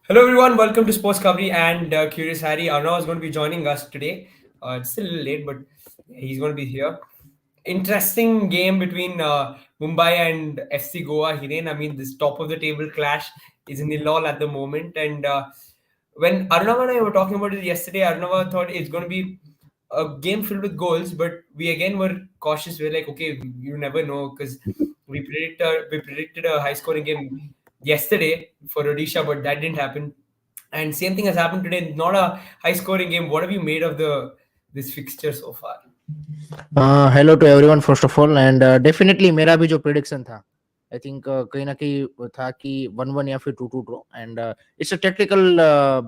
Hello everyone, welcome to Sports Covery and Curious Harry. Arnav is going to be joining us today. It's still a little late, but he's going to be here. Interesting game between Mumbai and FC Goa. Hiren, I mean, this top of the table clash is in the lull at the moment. And when Arnav and I were talking about it yesterday, Arnav thought it's going to be a game filled with goals, but we again were cautious. We're like, okay, you never know because we predicted a high scoring game yesterday for Odisha, but that didn't happen. And same thing has happened today. Not a high scoring game. What have you made of the this fixture so far? Hello to everyone first of all and definitely मेरा भी जो prediction था I think कहीं ना कहीं वो था कि 1-1 या फिर 2-2 draw and it's a technical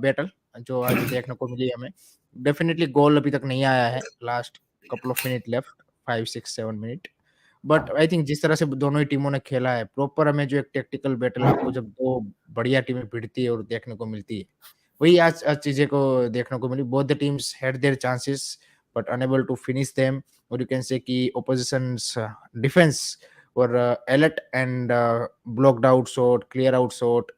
battle जो आज देखने को मिली हमें डेफिनेटली गोल अभी तक नहीं आया है last couple of minute left 5-6-7 minute but I think जिस तरह से दोनों ही टीमों ने खेला है प्रॉपर हमें जो एक टेक्टिकल बैटल आपको जब दो बढ़िया टीमें भिड़ती है और देखने को मिलती है वही आज चीजें को देखने को मिली both the teams had their chances but unable to finish them or you can say ki opposition's defense were alert and blocked out shot clear out shot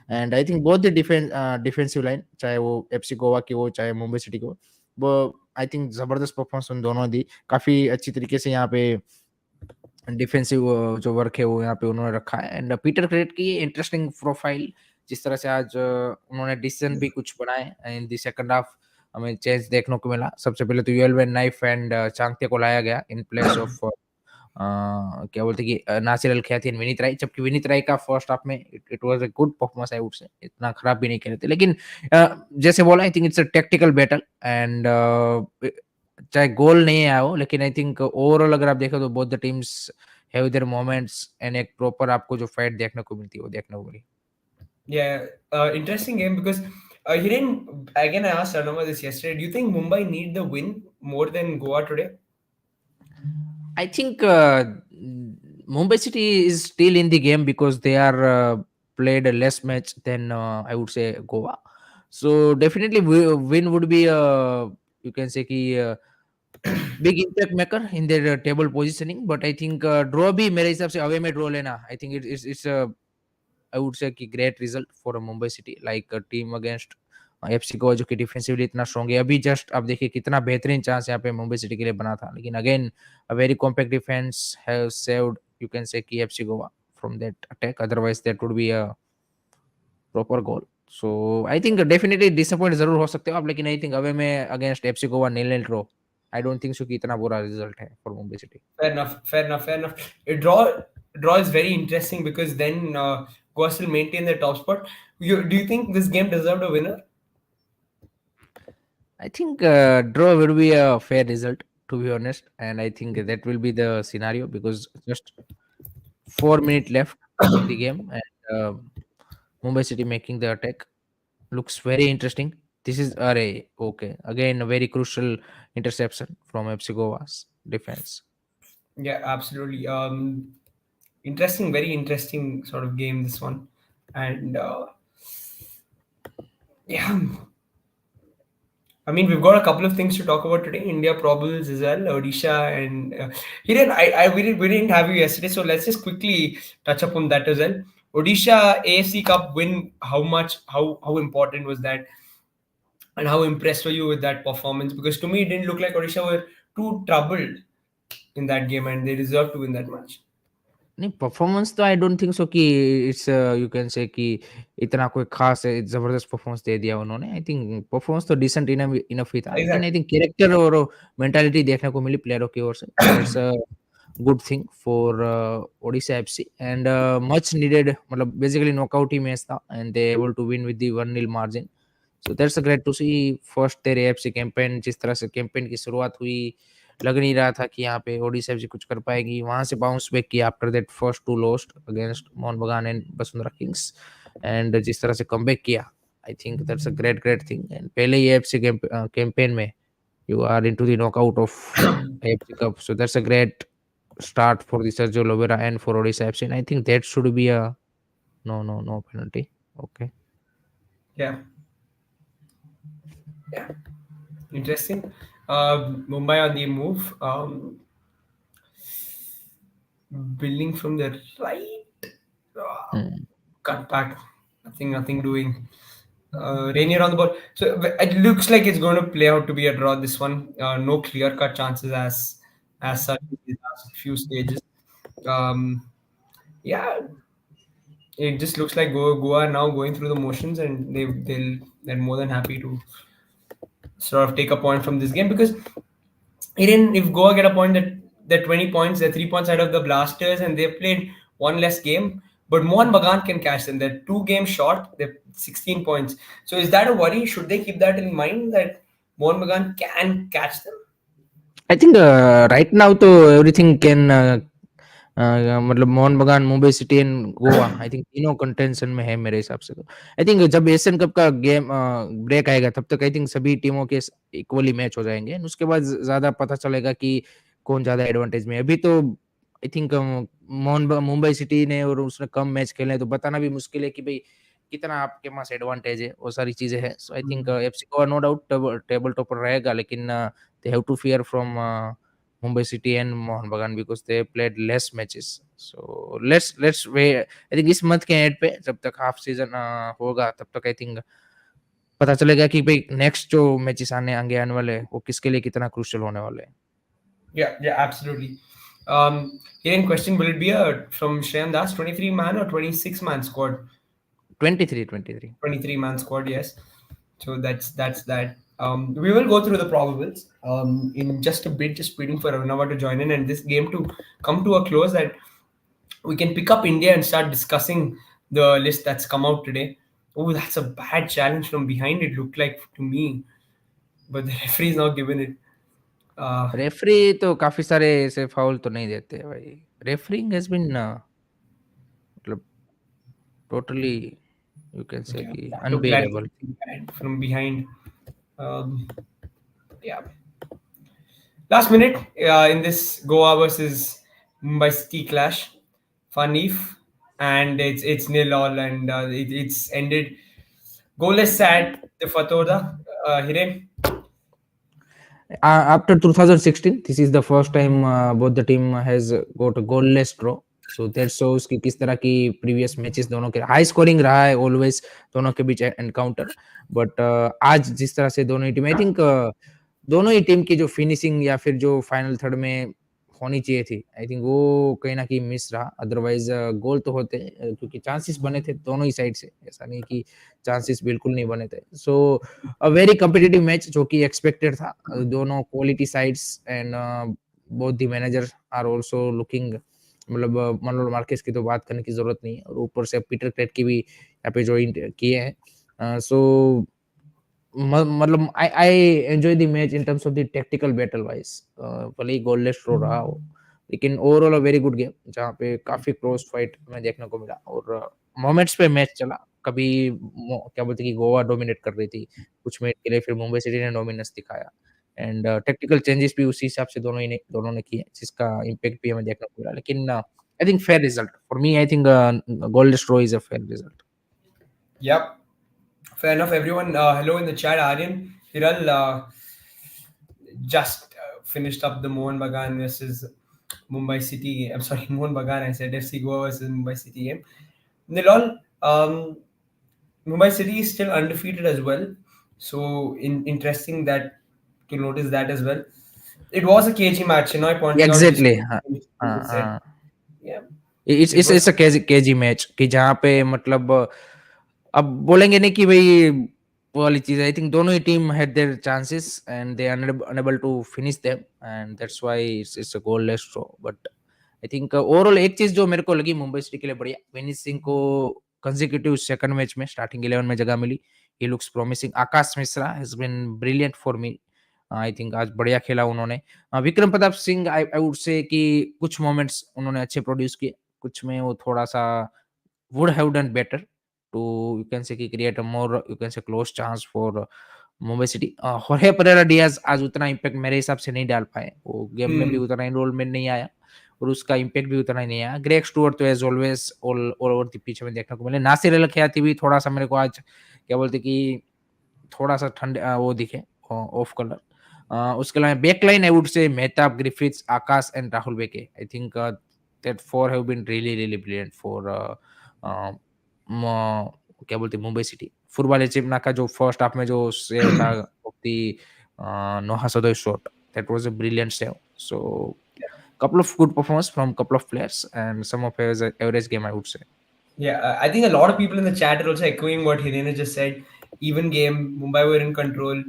and I think both the defensive line चाहे वो FC Goa की हो चाहे Mumbai city की हो वो I think जबरदस्त performance उन दोनों दी काफी अच्छी तरीके से यहाँ पे डिफेंसिव जो वर्क है वो यहाँ पे उन्होंने रखा है एंड पीटर क्रेट की इंटरेस्टिंग प्रोफाइल जिस तरह से आज उन्होंने डिसीजन भी कुछ बनाए इन दी सेकंड हाफ हमें चेंज देखने को मिला सबसे पहले तो UL when knife and Chhangte को लाया गया इन प्लेस ऑफ क्या बोलते कि नासिर अल खयाती एंड विनीत राय जबकि विनीत राय का फर्स्ट हाफ में it was a good performance I would से इतना खराब भी नहीं खेले थे लेकिन जैसे बोला I think it's a tactical battle and चाहे गोल नहीं आया हो लेकिन आई थिंक ओवरऑल अगर आप देखो तो both the teams have their moments and एक प्रॉपर आपको जो फाइट देखने को मिलती है वो देखने को मिली Yeah, interesting game because he didn't. Again, I asked Arnava this yesterday. Do you think Mumbai need the win more than Goa today? I think Mumbai City is still in the game because they are played a less match than I would say Goa. So definitely win would be you can say कि big impact maker in their table positioning. But I think draw भी मेरे हिसाब से away में draw लेना. I think it's a I would say कि great result for a Mumbai City like a team against FC को जो कि डिफेंसिवली इतना स्ट्रॉन्ग है अभी जस्ट अब देखिए कितना बेहतरीन चांस यहाँ पे मुंबई सिटी के लिए बना था लेकिन again a very compact defence have saved you can say कि FC Goa from that attack otherwise that would be a proper goal so I think definitely disappoint जरूर हो सकते हो आप लेकिन आई थिंक अवे में against FC Goa 0-0 draw I don't think so कि इतना बुरा रिजल्ट है for Mumbai City Fair enough. Fair enough. Fair enough. A draw is very interesting because then Goa still maintain their top spot. Do you think this game deserved a winner? I think draw will be a fair result, to be honest, and I think that will be the scenario because just 4 minutes left in the game, and Mumbai City making the attack looks very interesting. This is okay again a very crucial interception from FC Goa's defense. Yeah, absolutely. Interesting, very interesting sort of game this one, and yeah, I mean, we've got a couple of things to talk about today. India probables as well, Odisha, and Hiren, we didn't have you yesterday, so let's just quickly touch upon that as well. Odisha AFC Cup win. How important was that, and how impressed were you with that performance? Because to me, it didn't look like Odisha were too troubled in that game, and they deserved to win that match. नहीं performance तो आई don't think so कि it's you can say कि इतना कोई खास है जबरदस्त performance दे दिया उन्होंने आई थिंक परफॉर्मेंस तो डिसेंट इनफ ही था लेकिन आई Exactly. थिंक कैरेक्टर और मेंटालिटी देखने को मिली प्लेयरों की ओर से so that's a good thing for Odisha FC and much needed मतलब बेसिकली नॉकआउट ही मैच था and they able to win with the 1-0 margin so that's great to see first their FC campaign जिस तरह से कैंपेन की शुरुआत हुई लग नहीं रहा था कि यहाँ पे ओडिशा एफसी कुछ कर पाएगी वहां से बाउंस बैक किया after that first two lost against Mohun Bagan and Vasundhara Kings and जिस तरह से कमबैक किया I think that's a great thing and पहले ही एफसी कैंपेन में you are into the knockout of AFC Cup. So that's a great start for the Sergio Lovera and for Odisha FC. And I think that should be a no penalty. Okay. Yeah, yeah, interesting. Mumbai on the move. Building from the right. Hmm. Cut back. Nothing doing. Rainier on the ball. So it looks like it's going to play out to be a draw. This one, no clear cut chances as such in the last few stages. Um, yeah, it just looks like Goa are now going through the motions, and they're more than happy to sort of take a point from this game because even if Goa get a point, that they're 20 points, they're 3 points out of the Blasters, and they've played one less game. But Mohan Bagan can catch them. They're 2 games short. They're 16 points. So is that a worry? Should they keep that in mind that Mohan Bagan can catch them? I think right now तो everything can मतलब मोहन बगान Mumbai city and Goa I think तीनों contention में है मेरे हिसाब से तो आई थिंक जब एशियन कप का गेम ब्रेक आएगा तब तक आई थिंक सभी टीमों के इक्वली मैच हो जाएंगे and उसके बाद ज्यादा पता चलेगा कि कौन ज्यादा एडवांटेज में है अभी तो आई थिंक मुंबई सिटी ने और उसने कम मैच खेले हैं, तो बताना भी मुश्किल है कि भाई कितना आपके पास एडवांटेज है वो सारी चीजें हैं so I think FC Goa no doubt table topper रहेगा लेकिन they have to fear from Mumbai City and Mohan Bagan because they played less matches. So let's wait. I think इस मंथ के एंड पे जब तक हाफ सीजन होगा तब तक आई थिंक पता चलेगा कि भाई नेक्स्ट जो मैचेस आने वाले हैं वो किसके लिए कितना क्रूशियल होने वाले हैं. Yeah, absolutely. Here in question, will it be from Shyam Das, 23 man or 26-man squad? 23. 23-man squad, yes. So that's that. We will go through the probables in just a bit, just waiting for Arunava to join in and this game to come to a close that we can pick up India and start discussing the list that's come out today. Oh, that's a bad challenge from behind, it looked like to me, but the referee is not given it. Referee तो काफी सारे ऐसे foul तो नहीं देते हैं भाई. Referring has been मतलब टोटली यू कैन से Okay, कि that looked like unbearable. from behind. Um, yeah. Last minute in this Goa versus Mumbai City clash, Fanif, and it's nil all, and it's ended goalless at the Fatoda. Hire. After 2016, this is the first time both the team has got a goalless draw. So that shows कि किस तरह की previous matches दोनों के high scoring रहा है always दोनों के बीच एनकाउंटर. बट आज जिस तरह से दोनों ही टीम आई थिंक दोनों ही टीम की जो फिनिशिंग या फिर जो फाइनल थर्ड में होनी चाहिए थी आई थिंक वो कहीं ना कहीं मिस रहा. अदरवाइज गोल तो होते क्योंकि चांसेस बने थे दोनों ही साइड से, ऐसा नहीं कि चांसेस बिल्कुल नहीं बने थे. So a very competitive match जो कि एक्सपेक्टेड था. दोनों quality sides and both the manager are also looking मतलब मनोहर मार्केस की तो बात करने की जरूरत नहीं है और ऊपर से पीटर क्रेट की भी यहाँ पे ज्वाइन किए हैं. सो मतलब I enjoy the match in terms of the tactical battle wise. भले ही गोललेस ड्रॉ रहा हो लेकिन overall a very good game जहाँ पे काफी क्लोज फाइट में देखने को मिला और मोमेंट्स पे मैच चला. कभी क्या बोलते कि गोवा डोमिनेट कर रही थी कुछ मिनट के लिए, फिर मुंबई सिटी ने डोमिनेंस दिखाया एंड टेक्निकल चेंजेस भी उसी हिसाब से दोनों ने किए जिसका इम्पैक्ट भी हमें देखने को मिला. लेकिन I think fair result for me. I think goalless draw is a fair result. Yep. Fair enough, everyone. Hello in the chat, Aryan. Hiral just finished up the Mohan Bagan versus Mumbai City. I'm sorry, Mohan Bagan. I said FC Goa versus Mumbai City game. Nilal, Mumbai City is still undefeated as well. So interesting that to notice that as well. It was a KG match, pointing out just exactly. you said. Yeah, it was. It's a KG match कि जहाँ पे मतलब अब बोलेंगे नहीं कि भाई वो वाली चीज. आई थिंक दोनों ही team had their chances and they unable to finish them and that's why it's a goalless draw. But I think overall एक चीज जो मेरे को लगी मुंबई सिटी के लिए बढ़िया, विनीत सिंह को कंसेक्यूटिव सेकंड मैच में स्टार्टिंग 11 में जगह मिली. He looks promising. Akash Mishra has been brilliant for me. I think आज बढ़िया खेला उन्होंने. Vikram Pratap Singh I I would say कि कुछ मोमेंट्स उन्होंने अच्छे प्रोड्यूस किए, कुछ में वो थोड़ा सा would have done better to you can say कि create a more you can say close chance for Mumbai City. होर्हे परेरा डियाज आज उतना इम्पैक्ट मेरे हिसाब से नहीं डाल पाए, वो गेम में भी Hmm. उतना इनरोलमेंट नहीं आया और उसका इम्पैक्ट भी उतना ही नहीं आया. ग्रेग स्टुअर्ट तो as always all over the pitch में देखने को मिले. नासिर अल खयाती भी थोड़ा सा मेरे को आज क्या बोलते कि थोड़ा सा ठंड वो दिखे ऑफ कलर. उसके अलावा back line I would say Mehtab, Griffiths, Akash and Rahul Bheke. I think that four have been really really brilliant for क्या बोलते हैं मुंबई सिटी फुटबॉल चिमना का जो फर्स्ट हाफ में जो सेव था of the Noah Sadaoui shot that was a brilliant save. So couple of good performance from couple of players and some of his average game I would say. Yeah, I think a lot of people in the chat are also echoing what Helena just said. Even game, Mumbai were in control.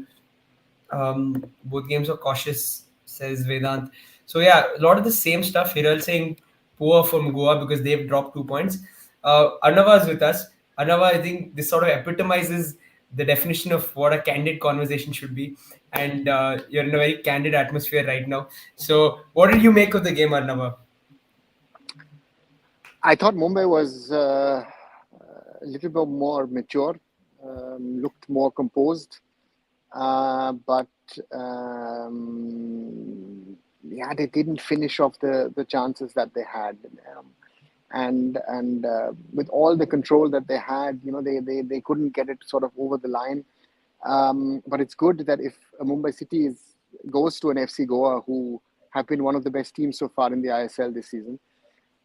Both games are cautious, says Vedant. So yeah, a lot of the same stuff. Hiral saying poor from Goa because they've dropped 2 points. Arnava is with us. Arnava, I think this sort of epitomizes the definition of what a candid conversation should be. And you're in a very candid atmosphere right now. So what did you make of the game, Arnava? I thought Mumbai was a little bit more mature, looked more composed, but yeah, they didn't finish off the chances that they had. And with all the control that they had, they couldn't get it sort of over the line. But it's good that if Mumbai City goes to an FC Goa, who have been one of the best teams so far in the ISL this season,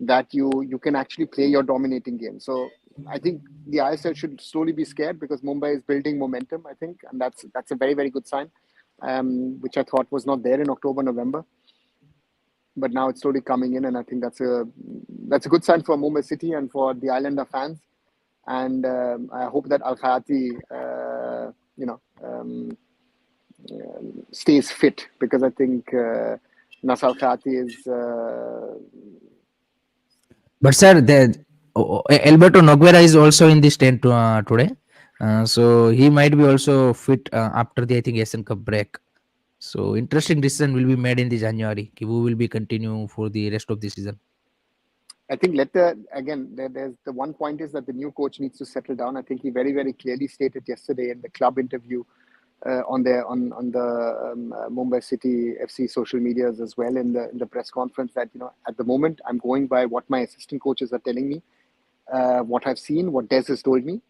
that you can actually play your dominating game. So I think the ISL should slowly be scared because Mumbai is building momentum, I think, and that's a very, very good sign, which I thought was not there in October, November. But now it's slowly coming in, and I think that's a good sign for Mumbai City and for the Islander fans. And I hope that Al Khayati, stays fit, because I think Nasser Al Khayati is. But sir, Alberto Noguera is also in this tent today, so he might be also fit after the I think Asian Cup break. So interesting decision will be made in the January. Who will be continue for the rest of the season? I think there's the one point is that the new coach needs to settle down. I think he very, very clearly stated yesterday in the club interview on the Mumbai City FC social medias as well in the press conference that at the moment I'm going by what my assistant coaches are telling me, what I've seen, what Des has told me.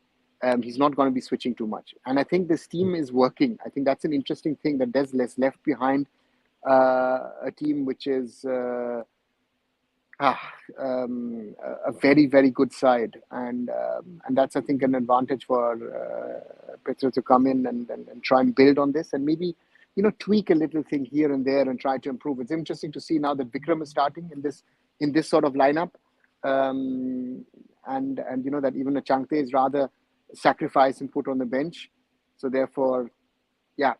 He's not going to be switching too much, and I think this team is working. I think that's an interesting thing that Des left behind a team which is. A very, very good side, and that's I think an advantage for Petro to come in and try and build on this, and maybe tweak a little thing here and there and try to improve. It's interesting to see now that Vikram is starting in this sort of lineup, and that even a Changte is rather sacrificed and put on the bench. So therefore, yeah,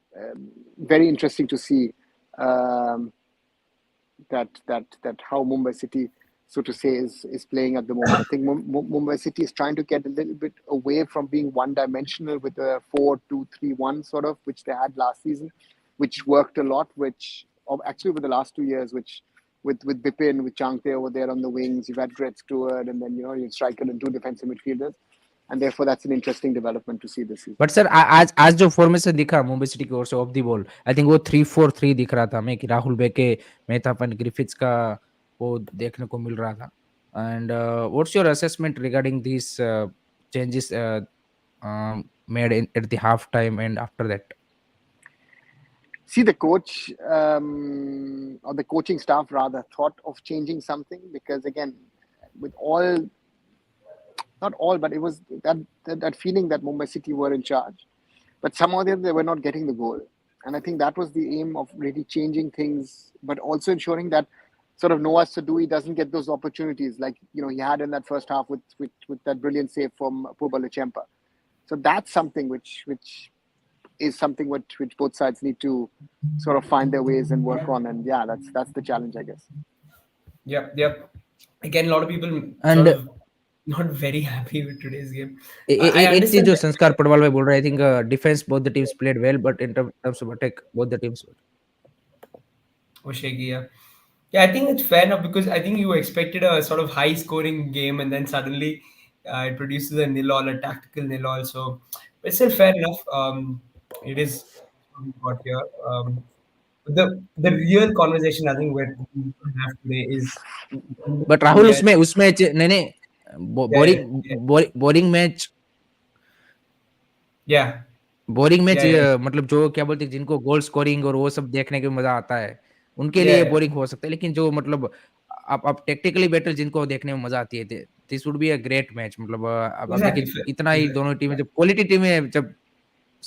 very interesting to see. That how Mumbai City, so to say, is playing at the moment. I think Mumbai City is trying to get a little bit away from being one-dimensional with a 4-2-3-1 sort of, which they had last season, which worked a lot. Actually over the last 2 years, which with Bipin, with Changte over there on the wings, you've had Gret Stewart, and then you striker and 2 defensive midfielders. And therefore, that's an interesting development to see this season. But sir, आज जो formation दिखा Mumbai city की ओर से of the ball, I think वो 3-4-3 दिख रहा था हमें कि राहुल बेके, मेहतापन, ग्रिफिथ्स का वो देखने को मिल रहा था. And what's your assessment regarding these changes made at the half time and after that? See, the coach or the coaching staff rather thought of changing something because again, with all. Not all, but it was that feeling that Mumbai City were in charge, but somehow they were not getting the goal, and I think that was the aim of really changing things, but also ensuring that sort of Noah Sadoui doesn't get those opportunities like he had in that first half with that brilliant save from Probable. So that's something which is something which both sides need to sort of find their ways and work on, and yeah, that's the challenge, I guess. Yep. Again, a lot of people And sort of not very happy with today's game. I एक चीज understand जो that. संस्कार पटवाल भाई बोल रहे हैं, I think defence both the teams played well, but in terms of attack both the teams Oshegi, yeah, I think it's fair enough because I think you expected a sort of high scoring game and then suddenly it produces a nil all, a tactical nil all. So it's still fair enough. It is what we got here. The real conversation I think we have today is but Rahul उसमें नहीं boring match match मतलब जो क्या बोलते हैं जिनको goal scoring और वो सब देखने के मजा आता है उनके लिए बोरिंग हो सकता है, लेकिन जो मतलब आप टेक्टिकली बेटर जिनको देखने में मजा आती है this would be a great match. मतलब अब Exactly. देखिए इतना ही दोनों टीमें, जब क्वालिटी टीमें जब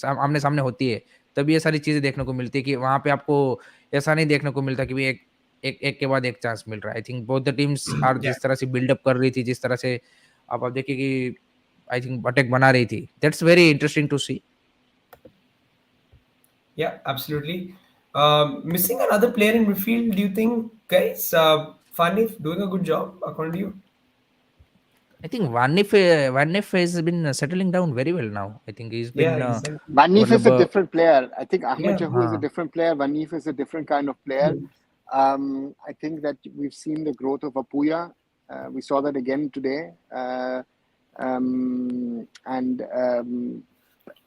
आमने सामने होती है, तब ये सारी चीजें देखने को मिलती है कि वहां पे आपको ऐसा नहीं देखने को मिलता कि भी एक एक एक के बाद एक चांस मिल रहा है। I think both the teams are, Yeah. जिस तरह से बिल्डअप कर रही थी, जिस तरह से आप देखिए कि आई थिंक अटैक बना रही थी, that's very interesting to see. Yeah, absolutely. Missing another player in midfield, do you think, guys? Fanif doing a good job, according to you? I think Vanif has been settling down very well now. I think he's Yeah, been exactly. Vanif is मतलब a different player. I think Ahmed Yeah. Jahu is a हाँ different player. Vanif is a different kind of player. I think that we've seen the growth of Apuya. We saw that again today. And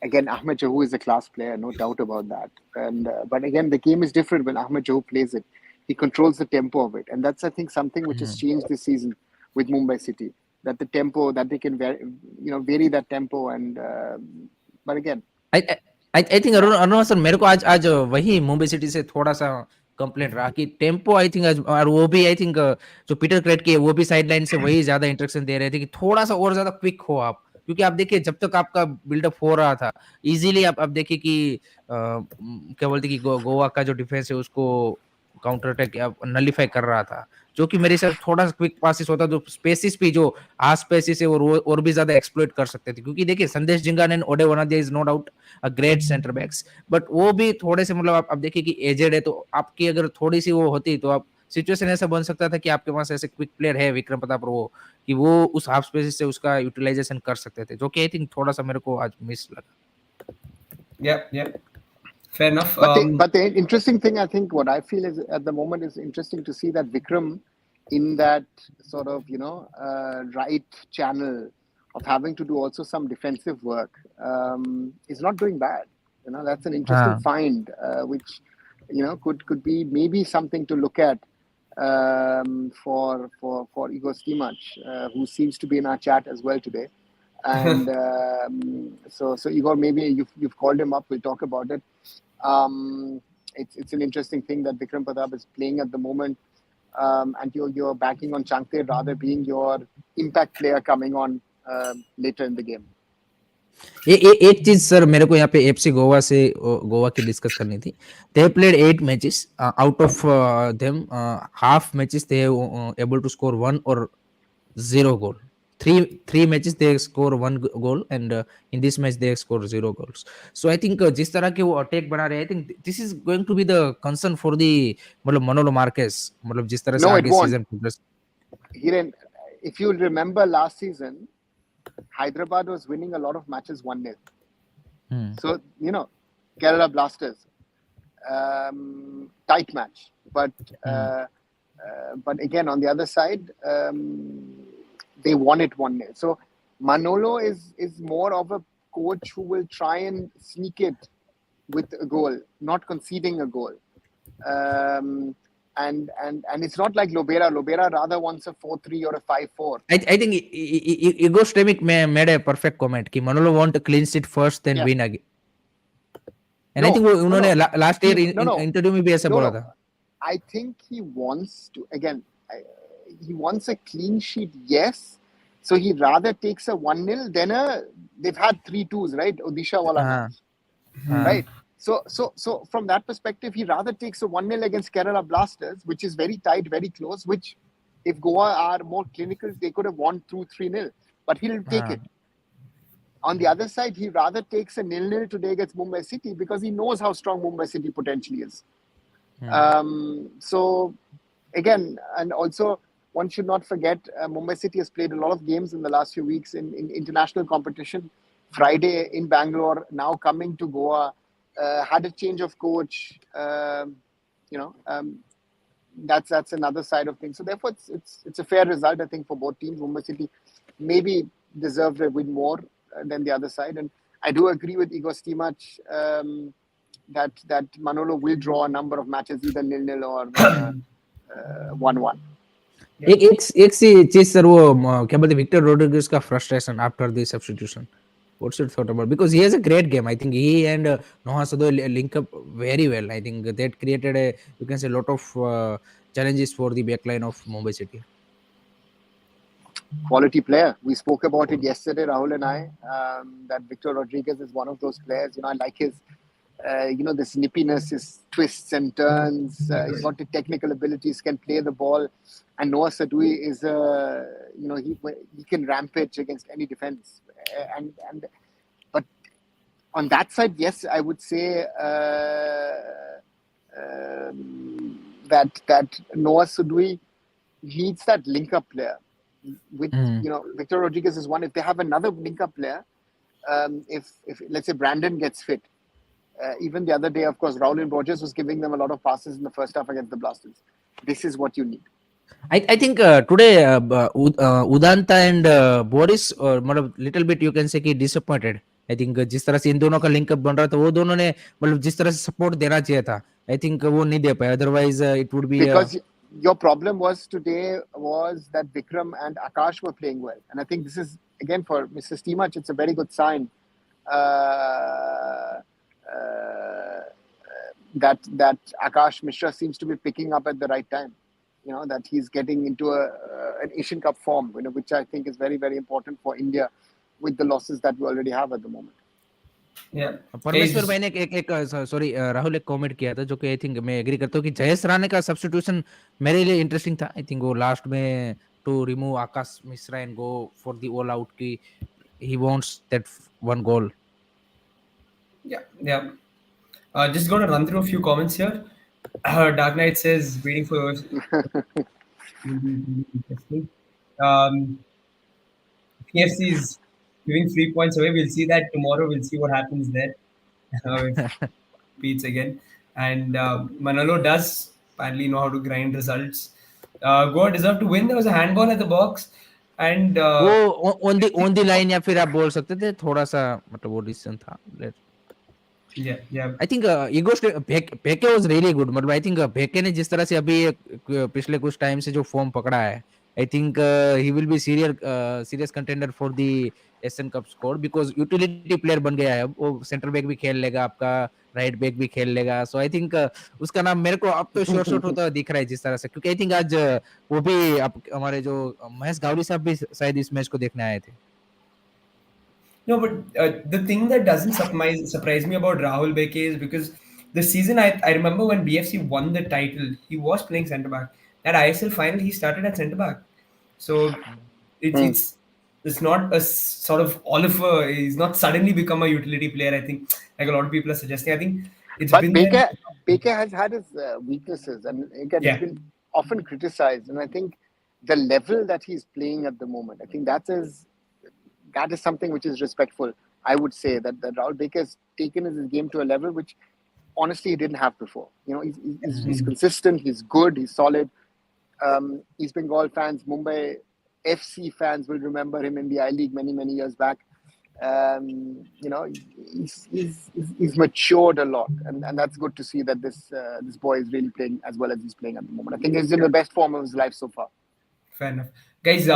again, Ahmed Jahu is a class player, no doubt about that. And but again, the game is different when Ahmed Jahu plays it. He controls the tempo of it, and that's I think something which has changed this season with Mumbai City. That the tempo that they can vary that tempo, and but again, I I think yeah, Arun sir, मेरे को आज आज वही Mumbai city से थोड़ा सा complaint रहा कि टेम्पो आई थिंक, और वो भी आई थिंक जो पीटर क्रेट के वो भी साइडलाइन से वही ज्यादा इंस्ट्रक्शन दे रहे थे कि थोड़ा सा और ज्यादा क्विक हो आप, क्योंकि आप देखिए जब तक आपका बिल्डअप हो रहा था इजीली, आप देखिए कि क्या बोलते कि गोवा का जो डिफेंस है उसको काउंटर अटैक नलीफाई कर रहा था, जो कि मेरे हिसाब से थोड़ा सा क्विक पासिस होता तो स्पेसिस भी जो हाफ स्पेसिस है और भी ज्यादा एक्सप्लॉइट कर सकते थे, क्योंकि देखिए Sandesh Jhingan and Odei Onaindia is no doubt a great centre backs, but वो भी थोड़े से मतलब आप देखिए कि एजेड है, तो आपकी अगर थोड़ी सी वो होती तो आप सिचुएशन ऐसा बन सकता था कि आपके पास ऐसे क्विक प्लेयर है विक्रम प्रताप वो, कि वो उस हाफ स्पेस से उसका यूटिलाइजेशन कर सकते थे, जो कि आई थिंक थोड़ा सा मेरे को आज मिस लगा। Yeah, yeah. Fair enough. but the interesting thing, I think, what I feel is at the moment is interesting to see that Vikram in that sort of right channel of having to do also some defensive work is not doing bad. That's an interesting हाँ find, which could be maybe something to look at for Igor Stimac, who seems to be in our chat as well today. And so Igor, maybe you've called him up. We'll talk about it. It's an interesting thing that Vikram Pratap is playing at the moment, and you're backing on Chankte rather being your impact player coming on later in the game. एक चीज sir मेरे को यहाँ पे FC Goa से गोवा की discuss करनी थी। They played 8 matches, out of them half matches they able to score 1 और 0 goal. Three matches they score 1 goal, and in this match they score 0 goals. So I think जिस तरह के वो अटैक बना रहे हैं, I think this is going to be the concern for the मतलब मनोलो Marquez, मतलब जिस तरह से No, it आगे won't. Season progress. If you remember last season, Hyderabad was winning a lot of matches 1-0. So, Kerala Blasters, tight match. But again, on the other side, they won it 1-0. So Manolo is more of a coach who will try and sneak it with a goal, not conceding a goal. And it's not like Lobera. Lobera rather wants a 4-3 or a 5-4. I think Igor Stemic made a perfect comment कि मनोलो want a clean sheet first then Yeah. win again, and I No, think no, उन्होंने no. Last year No. Interview में भी ऐसा बोला No. था। I think he wants to, again, he wants a clean sheet, yes. So he rather takes a 1-0 than they've had 3-2s, right? Odisha wala हाँ match, हाँ right? So from that perspective, he rather takes a 1-0 against Kerala Blasters, which is very tight, very close, which if Goa are more clinical, they could have won 2-3-0, but he'll take हाँ it. On the other side, he rather takes a 0-0 today against Mumbai City because he knows how strong Mumbai City potentially is. So again, and also one should not forget, Mumbai City has played a lot of games in the last few weeks in international competition. Friday in Bangalore, now coming to Goa, had a change of coach. That's another side of things. So therefore, it's a fair result, I think, for both teams. Mumbai City maybe deserved a win more than the other side, and I do agree with Igor Stimac that Manolo will draw a number of matches, either 0-0 or 1-1. एक सी चीज sir, वो क्या बोलते Victor Rodriguez का frustration after the substitution, what's your thought about, because he has a great game, I think he and Noah Sado link up very well, I think that created a, you can say, lot of challenges for the backline of Mumbai City. quality player. We spoke about it yesterday, Rahul and I, that Victor Rodriguez is one of those players. I like his, this nippiness, his twists and turns. He's got the technical abilities, can play the ball. And Noah Sadui is, he can rampage against any defense. But on that side, yes, I would say that Noah Sadui needs that link-up player. With Victor Rodriguez is one. If they have another link-up player, if let's say Brandon gets fit, even the other day, of course, Rowland Rogers was giving them a lot of passes in the first half against the Blasters. This is what you need. I think today Udanta and Boris little bit you can say कि disappointed. I think जिस तरह से इन दोनों का linkup बन रहा था वो दोनों ने मतलब जिस तरह से सपोर्ट देना चाहिए था I think वो नहीं दे पाए. Otherwise it would be because your problem was today was that Vikram and Akash were playing well, and I think this is again for Mr. Steemach, it's a very good sign that Akash Mishra seems to be picking up at the right time. That he's getting into an Asian Cup form, which I think is very, very important for India with the losses that we already have at the moment. Yeah. परमेश्वर भाई ने एक sorry Rahul एक comment किया था जो कि I think मैं एग्री करता हूँ कि जयेश राणे का सब्स्टिट्यूशन मेरे लिए इंटरेस्टिंग था. आई थिंक वो लास्ट में to remove Akash Mishra and go for the all out की he wants that one goal. Yeah. Just going to run through a few comments here. Dark Knight says, waiting for yours. Interesting. PFC is giving 3 points away. We'll see that tomorrow. We'll see what happens there. If repeats again. And Manalo does apparently know how to grind results. Goa deserved to win. There was a handball at the box. And वो on the line या फिर आप बोल सकते थे थोड़ा सा मतलब वो डिसीजन था. Yeah. I think Beke was really good. मतलब I think Beke ने जिस तरह से अभी पिछले कुछ टाइम से जो फॉर्म पकड़ा है, I think he will be serious contender for the Asian Cup squad because utility player बन गया है. वो सेंटर बैक भी खेल लेगा, आपका राइट बैक भी खेल लेगा. So I think उसका नाम मेरे को अब तो शॉर्ट होता दिख रहा है जिस तरह से, क्योंकि I think आज वो भी हमारे जो महेश गावड़ी साहब भी शायद इस मैच को देखने आए थे. No, but the thing that doesn't surprise me about Rahul Beke is because the season I remember when BFC won the title, he was playing centre back. That ISL final, he started at centre back. So it's not a sort of Oliver. He's not suddenly become a utility player. I think like a lot of people are suggesting. I think it's but been Baker has had his weaknesses, and again, he's been often criticized. And I think the level that he's playing at the moment, I think that is something which is respectful. I would say that Rahul Baker has taken his game to a level which honestly he didn't have before. He's consistent, he's good, he's solid. East Bengal fans, Mumbai FC fans will remember him in the I-League many years back. He's matured a lot, and that's good to see that this boy is really playing as well as he's playing at the moment. I think he's in the best form of his life so far. Fair enough, guys.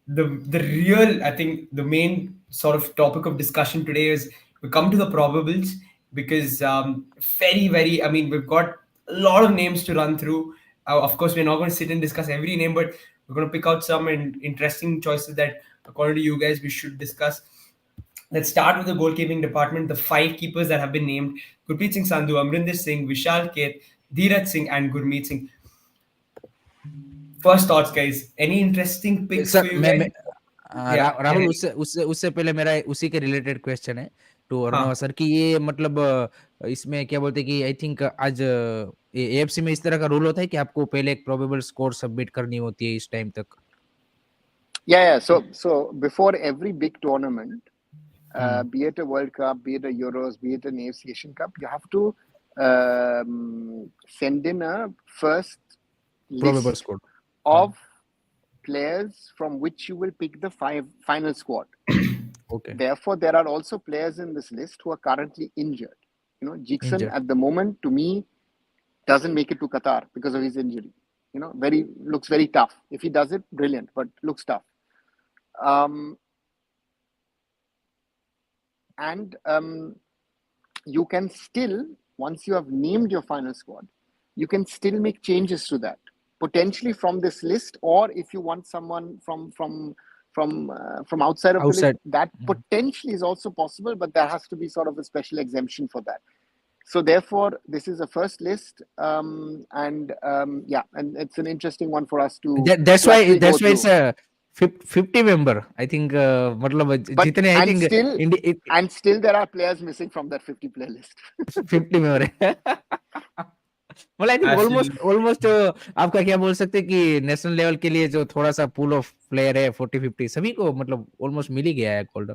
The real, I think, the main sort of topic of discussion today is we come to the probables because very, I mean, we've got a lot of names to run through. Of course, we're not going to sit and discuss every name, but we're going to pick out some interesting choices that, according to you guys, we should discuss. Let's start with the goalkeeping department. The 5 keepers that have been named: Gurpreet Singh Sandhu, Amrinder Singh, Vishal Keth, Dheeraj Singh, and Gurmeet Singh. First thoughts, guys. Any interesting picks for you guys? Rahul उससे पहले मेरा उसी के related question है to Arnav sir कि ये मतलब इसमें क्या बोलते हैं कि आई थिंक आज एएफसी में इस तरह का रूल होता है कि आपको पहले एक प्रोबेबल स्कोर सबमिट करनी होती है इस टाइम तक. Yeah. So before every big tournament, be it a World Cup, be it a Euros, be it an AFC Asian Cup, you have to send in a first probable list squad of players from which you will pick the final squad. Okay. Therefore, there are also players in this list who are currently injured. Jackson at the moment, to me, doesn't make it to Qatar because of his injury. Looks very tough. If he does it, brilliant, but looks tough. You can still, once you have named your final squad, you can still make changes to that. potentially from this list, or if you want someone from outside of the list, outside. that potentially is also possible, but there has to be sort of a special exemption for that. So therefore, this is a first list, and it's an interesting one for us to That's to why actually go it's through. a 50 member. I think मतलब But जितने I think and still there are players missing from that 50 player list. 50 member है. मतलब I think Absolutely. Almost आपका क्या बोल सकते हैं कि नेशनल लेवल के लिए जो थोड़ा सा पूल ऑफ प्लेयर है 40-50 सभी को मतलब ऑलमोस्ट मिल ही गया है गोल्ड.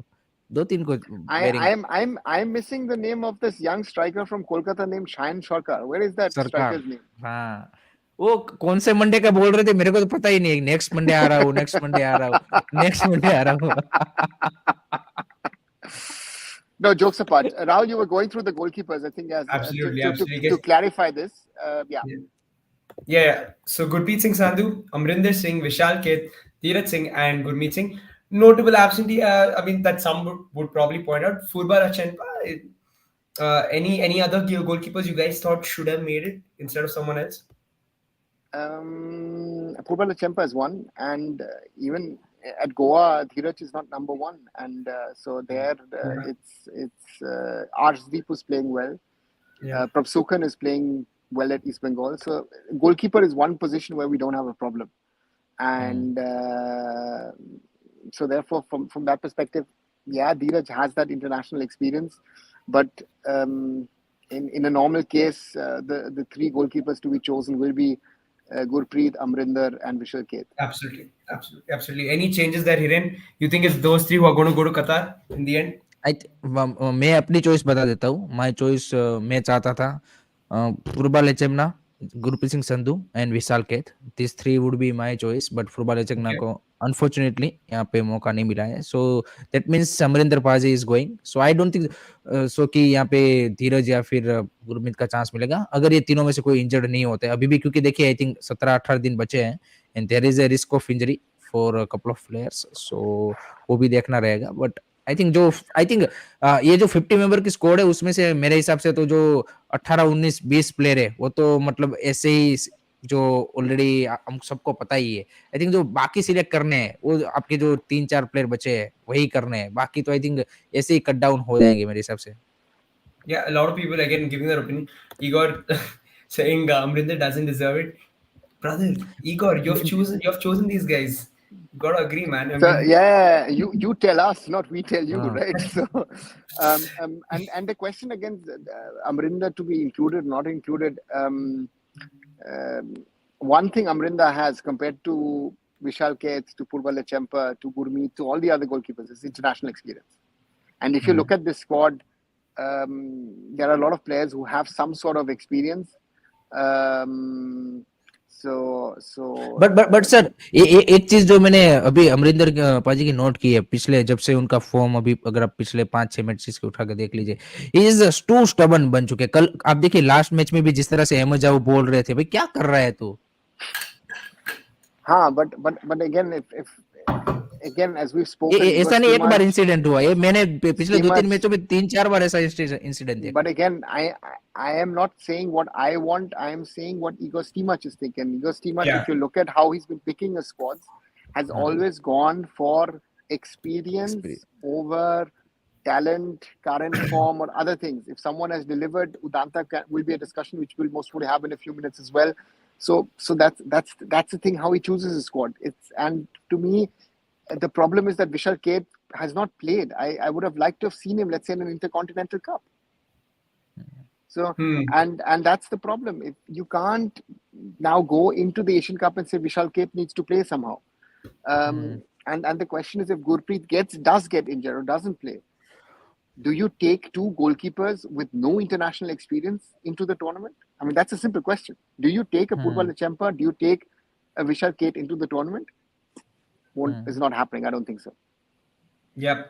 2-3 को bearing I'm missing the name of this young striker from Kolkata named Shayan Sharkar. Where is that सरकार. striker's name? हाँ, वो कौन से मंडे का बोल रहे थे मेरे को तो पता ही नहीं. नेक्स्ट मंडे आ रहा हूँ, नेक्स्ट मंडे आ रहा हूँ, नेक्स्ट मंडे आ रहा हूँ. No, jokes apart. Rahul, you were going through the goalkeepers. I think as Absolutely, to absolutely. Guess, clarify this, yeah. yeah. So Gurpreet Singh Sandhu, Amrinder Singh, Vishal Keth, Dheeraj Singh, and Gurmeet Singh. Notable absentee. I mean, that some would probably point out. Furba Achenpa. Any other goalkeepers you guys thought should have made it instead of someone else? Probable Chempa is one, and even at Goa, Dheeraj is not number one, and so there it's Arshdeep who's playing well. Yeah. Prabsukan is playing well at East Bengal. So goalkeeper is one position where we don't have a problem, and so therefore from that perspective, yeah, Dheeraj has that international experience, but in a normal case, the three goalkeepers to be chosen will be Gurpreet, Amrinder, and Vishal Keth. Absolutely. Any changes there, Hiren? You think it's those three who are going to go to Qatar in the end? मैं अपनी choice बता देता हूँ. My choice मैं चाहता था Purba Lachenpa, Gurpreet Singh Sandhu and Vishal Kaith. This three would be my choice, but Purba Lachenpa को unfortunately यहाँ पे मौका नहीं मिला है. सो दैट मींस अमरिंदर पाजी is going. So I don't think so कि यहाँ पे धीरज या फिर गुरमीत का चांस मिलेगा अगर ये तीनों में से कोई इंजर्ड नहीं होते अभी भी, क्योंकि देखिए आई थिंक 17-18 दिन बचे हैं and there is a risk of injury for a couple of players. So वो भी देखना रहेगा. बट आई थिंक ये जो 50 मेंबर की स्क्वाड है उसमें से मेरे हिसाब से तो जो 18, 19, 20 प्लेयर है वो तो मतलब ऐसे ही जो ऑलरेडी हम सबको पता ही है. आई थिंक जो बाकी सिलेक्ट करने हैं वो आपके जो 3-4 प्लेयर बचे हैं वही करने हैं. बाकी तो आई थिंक ऐसे ही कट डाउन हो जाएंगे मेरे हिसाब से. Yeah, a lot of people again giving their opinion. Igor saying Amrinder doesn't deserve it. Brother, Igor, you've chosen these guys. You gotta agree, man. I So mean, yeah, you tell us, not we tell you, हाँ. right? So, and the question again, Amrinder to be included, not included. One thing Amrinder has compared to Vishal Keth, to Purba Lechempa, to Gurmeet, to all the other goalkeepers is international experience. And if you look at this squad, there are a lot of players who have some sort of experience. But sir एक चीज जो मैंने अभी अमरिंदर पाजी की note की है पिछले जब से उनका फॉर्म अभी अगर आप पिछले 5-6 मैचेस के उठा के देख लीजिए इज टू स्टबन बन चुके. कल आप देखिए लास्ट मैच में भी जिस तरह से अहमद जाओ बोल रहे थे भाई क्या कर रहा है तू. हाँ, but again as we've spoken, ऐसा नहीं एक बार इंसिडेंट हुआ ये मैंने पिछले 2-3 मैचों में 3-4 बार ऐसा इंसिडेंट देखा. But again, I am not saying what I want. I am saying what Igor Stimac is thinking. Igor Stimac, if you look at how he's been picking his squads, has always gone for experience over talent, current form, or other things. If someone has delivered, Udanta will be a discussion which we'll most probably have in a few minutes as well. So that's the thing how he chooses his squad. And to me, the problem is that Vishal Keth has not played. I would have liked to have seen him, let's say, in an Intercontinental Cup. So and that's the problem. If you can't now go into the Asian Cup and say Vishal Keth needs to play somehow, and the question is if Gurpreet does get injured or doesn't play, do you take two goalkeepers with no international experience into the tournament? I mean, that's a simple question. Do you take a Purba Lechempa? Do you take a Vishal Keth into the tournament? It's not happening. I don't think so. Yeah,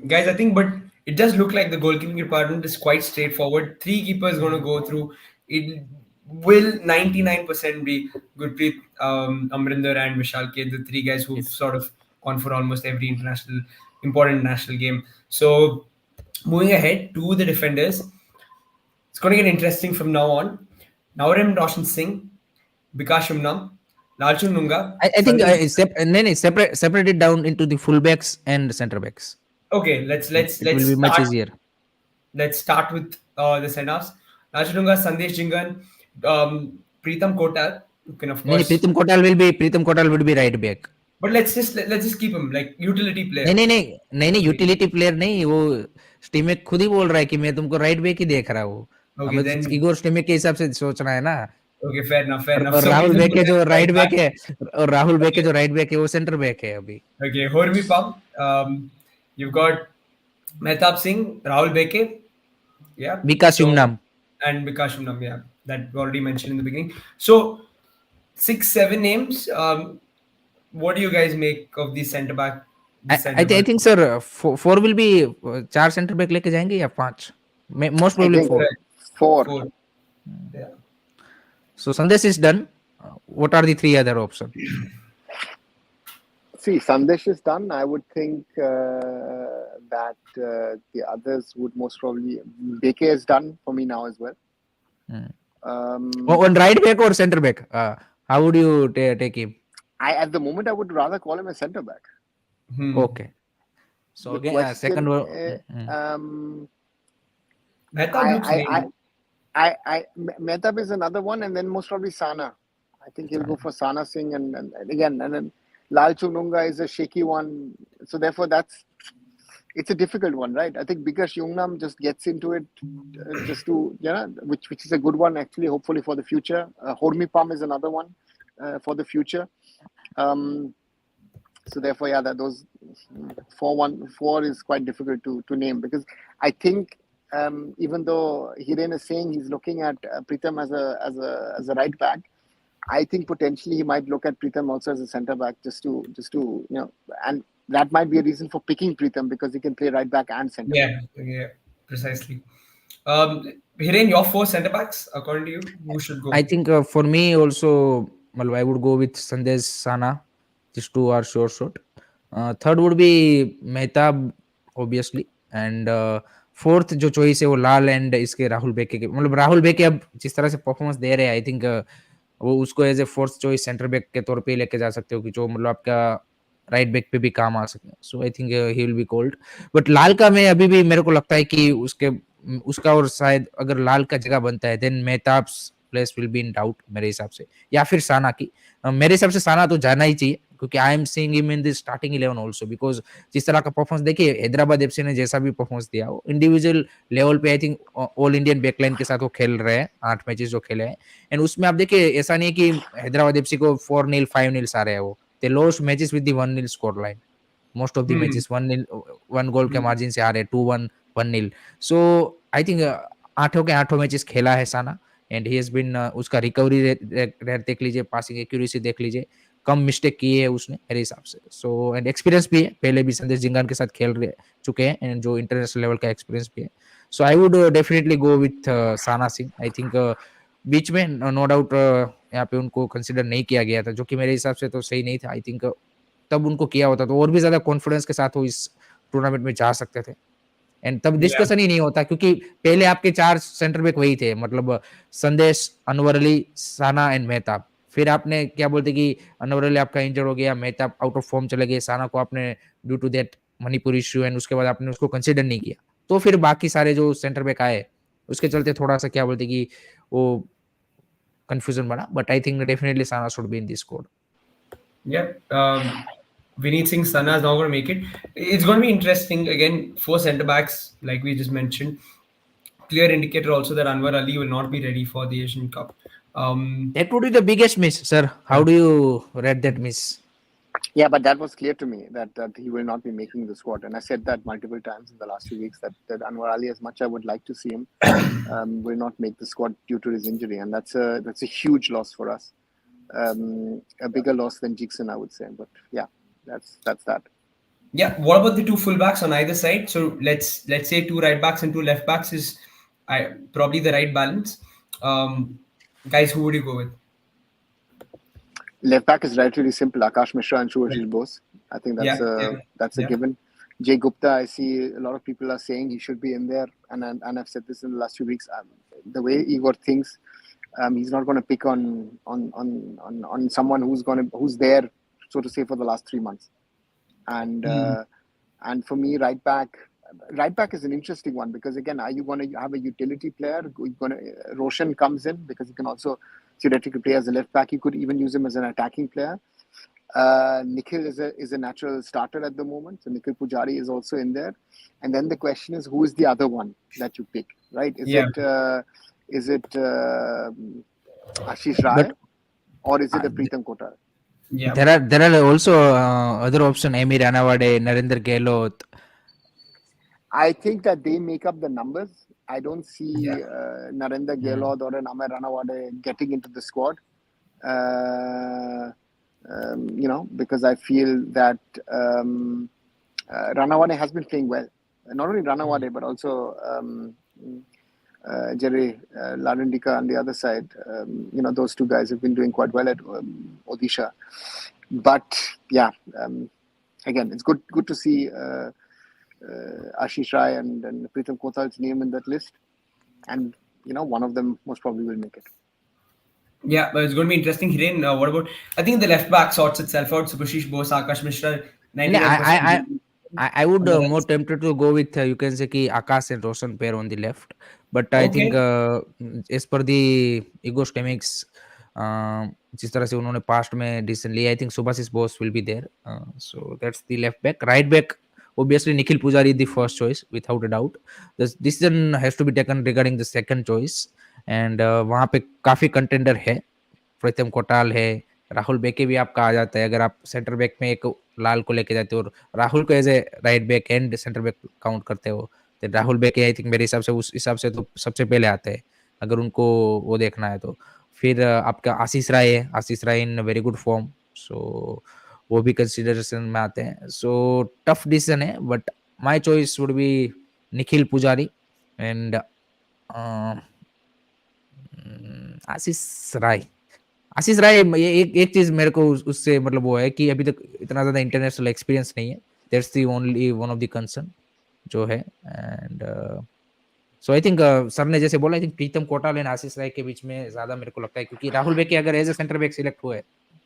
guys, I think, but it does look like the goalkeeping department is quite straightforward. Three keepers going to go through. It will 99% be Gurpreet, Amrinder, and Vishal Keth, the three guys who've sort of gone for almost every important national game. So, moving ahead to the defenders, it's going to get interesting from now on. Naurem Roshan Singh, Bikash Umnam, Lalchun Nunga. I think separate it down into the fullbacks and center backs. Okay, let's let's It will let's be much start. easier. Let's start with the send-offs. Lalchun Nunga, Sandesh Jingan, Preetham Kotal. You can of नहीं नहीं course, Pritam Kotal will be right back. but let's just keep him like utility नहीं player. नहीं नहीं नहीं नहीं utility player नहीं वो स्टीमेक खुद ही बोल रहा है कि मैं तुमको राइट बैक ही देख रहा हूँ. Okay, हमें तो then इगोर स्टीमेक के हिसाब से सोचना है ना. okay, fair enough, fair enough. और So राहुल Preetham बैक है Kotal जो right राइट बैक back. है. और राहुल बैक है Okay, जो राइट बैक है वो सेंटर बैक है अभी. okay. Hormi Pam. You've got Mehtab Singh, Rahul Beke. Yeah. Vikas So Yumnam. and Bikash Shunam, yeah, that we already mentioned in the beginning. So 6, 7 names. What do you guys make of these centre back? This centre I back. think sir four will be चार centre back लेके जाएंगे या पांच. Most I probably think 4. Correct. 4. 4. Yeah. So Sandesh is done. What are the 3 other options? See, Sandesh is done. I would think that the others would most probably. Beke is done for me now as well. On right back or center back? How would you take him? At the moment, I would rather call him a centre back. Okay. So The again, question second one. Mehtab looks named. Mehtab is another one, and then most probably Sana. I think he'll go for Sana Singh, and then Lalchu Nunga is a shaky one. So therefore, it's a difficult one, right? I think Bikash Jungnam just gets into it, just to which is a good one actually. Hopefully for the future. Hormi Pam is another one for the future. So therefore, yeah, those 4 is quite difficult to name, because I think even though Hiren is saying he's looking at Pritham as a right back, I think potentially he might look at Pritham also as a centre back, just to and that might be a reason for picking Pritham, because he can play right back and centre back. Yeah, precisely. Hiren, your 4 centre backs, according to you, who should go? I think for me also, I would go with Sandesh Sana. These 2 are sure shot. Third would be Mehtab, obviously, and fourth जो choice है वो लाल and इसके राहुल बेके के. मतलब राहुल बेके अब जिस तरह से परफॉर्मेंस दे रहे हैं, आई थिंक वो उसको as a fourth choice centre back के तौर पे लेके जा सकते हो कि जो मतलब आपका राइट बैक पे भी काम आ सके. So I think he will be called. But Lal का मैं अभी भी मेरे को लगता है कि उसका और शायद अगर लाल का जगह बनता है then Mehtab's place will be in doubt मेरे हिसाब से, या फिर साना की. मेरे हिसाब से साना तो जाना ही चाहिए, क्योंकि I am seeing him in the starting 11 also, because जिस तरह का परफॉर्मेंस देखिए हैदराबाद एफसी ने जैसा भी परफॉर्मेंस दिया वो इंडिविजुअल लेवल पे I think all Indian backline के साथ वो खेल रहे हैं 8 मैचेस जो खेले हैं. एंड उसमें आप देखिए ऐसा नहीं है कि हैदराबाद एफसी को 4-0 5-0 आ रहे हैं. वो they lost matches with the 1-0 score line. Most of the matches 1-0 1 गोल के मार्जिन से आ रहे हैं, 2-1 1-0. सो आई थिंक 8 के 8 मैचेस खेला है साना, एंड ही हैज बीन उसका रिकवरी रेट देख लीजिए, पासिंग एक्यूरेसी देख लीजिए, कम मिस्टेक किए है उसने मेरे हिसाब से. सो एंड एक्सपीरियंस भी है, पहले भी संदेश जिंगान के साथ खेल चुके हैं एंड जो इंटरनेशनल लेवल का एक्सपीरियंस भी है. So I would definitely go with Sana Singh. I think बीच में नो डाउट यहाँ पे उनको कंसिडर नहीं किया गया था, जो कि मेरे हिसाब से तो सही नहीं था. आई थिंक तब उनको किया होता तो और भी ज्यादा कॉन्फिडेंस के साथ वो इस टूर्नामेंट में जा सकते थे, एंड तब डिस्कशन ही नहीं होता, क्योंकि पहले आपके 4 सेंटर बैक वही थे, मतलब संदेश, अनवर अली, साना एंड मेहताब. फिर आपने क्या बोलते कि अनवर अली आपका इंजर हो गया, मेहताब आउट ऑफ फॉर्म चले गए, साना को आपने due to that Manipur issue and उसके बाद आपने उसको कंसिडर नहीं किया, तो फिर बाकी सारे जो सेंटर बैक आए उसके चलते थोड़ा सा क्या बोलते कि वो कंफ्यूजन बना. But I think definitely Sana should be in this squad. Yeah, Vineet Singh Sana is not going to make it. It's going to be interesting. Again, 4 centre backs, like we just mentioned. Clear indicator also that Anwar Ali will not be ready for the Asian Cup. That would be the biggest miss, sir. How do you read that miss? Yeah, but that was clear to me that he will not be making the squad, and I said that multiple times in the last few weeks that Anwar Ali, as much I would like to see him, will not make the squad due to his injury, and that's a huge loss for us. A bigger loss than Jackson, I would say. But yeah, that's that. Yeah. What about the 2 fullbacks on either side? So let's say 2 right backs and 2 left backs is probably the right balance. Guys, who would you go with? Left back is relatively simple. Akash Mishra and Shubhashis Bose. I think that's a given. Jay Gupta, I see a lot of people are saying he should be in there, and I've said this in the last few weeks. The way Igor thinks, He's not going to pick on someone who's there, so to say, for the last 3 months. And for me, right back is an interesting one, because again, are you going to have a utility player? Roshan comes in because he can also theoretically play as a left back. You could even use him as an attacking player. Nikhil is a natural starter at the moment, so Nikhil Pujari is also in there. And then the question is, who is the other one that you pick, right? Is it Ashish Rai, or is it a Preetham Kothari? Yeah. There are also other option, Amir Anawade, Narendra Gehlot. I think that they make up the numbers. I don't see Narendra Gehlot or an Amir Anawade getting into the squad. Because I feel that Ranawade has been playing well. Not only Ranawade, but also Jerry Larindika on the other side. Those two guys have been doing quite well at Odisha. But yeah, again, it's good to see Ashish Rai and Preetham Kothari's name in that list. And, one of them most probably will make it. Yeah, but it's going to be interesting. Hiren, what about? I think the left back sorts itself out. Subhashish Bose, Akash Mishra, 99%. I would more tempted to go with you can say ki Akash and Roshan pair on the left, but I think as per the ego schematics, जिस तरह से उन्होंने past में decision लिया, I think Subhashish Bose will be there. So that's the left back. Right back, obviously Nikhil Pujari is the first choice without a doubt. The decision has to be taken regarding the second choice, and वहाँ पे काफी contender है. प्रीतम कोटाल है, राहुल बेके भी आपका आ जाता है अगर आप सेंटर बैक में एक लाल को लेके जाते हो और राहुल को as a right back and centre back count करते हो, तो राहुल बेके आई थिंक मेरे हिसाब से उस हिसाब से तो सबसे पहले आते हैं अगर उनको वो देखना है तो. फिर आपका आशीष राय है, आशीष राय इन वेरी गुड फॉर्म, सो वो भी कंसिडरेशन में आते हैं. सो टफ डिसीजन है, but my choice would be Nikhil पुजारी एंड आशीष राय. आशीष राय, ये एक चीज मेरे को उससे मतलब वो है कि अभी तक इतना ज्यादा इंटरनेशनल एक्सपीरियंस नहीं है. That's the only one of the concern जो है. And so I think sir ने जैसे बोला, I think Pritam Kotal and Ashish Rai के बीच में ज्यादा मेरे को लगता है, क्योंकि राहुल बेके अगर as a centre back select हुए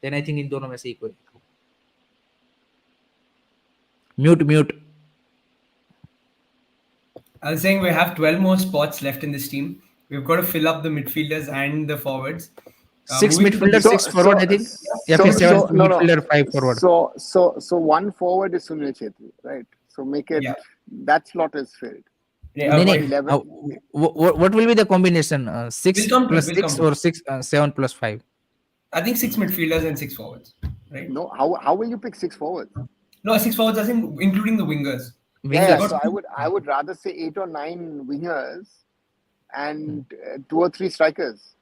देन आई थिंक इन दोनों में से कोई. Mute I was saying we have 12 more spots left in this team. We've got to fill up the midfielders and the forwards. 6 midfielder, 6 forward, I think. Yeah, 7 midfielder, 5 forward. So one forward is Sunil Chhetri, right? So make it that slot is filled. What will be the combination? 6 plus 6 or 6 7 plus 5? I think 6 midfielders and 6 forwards, right? No, how will you pick 6 forwards? No, 6 forwards, I think including the wingers. Yeah, so I would rather say 8 or 9 wingers and 2 or 3 strikers.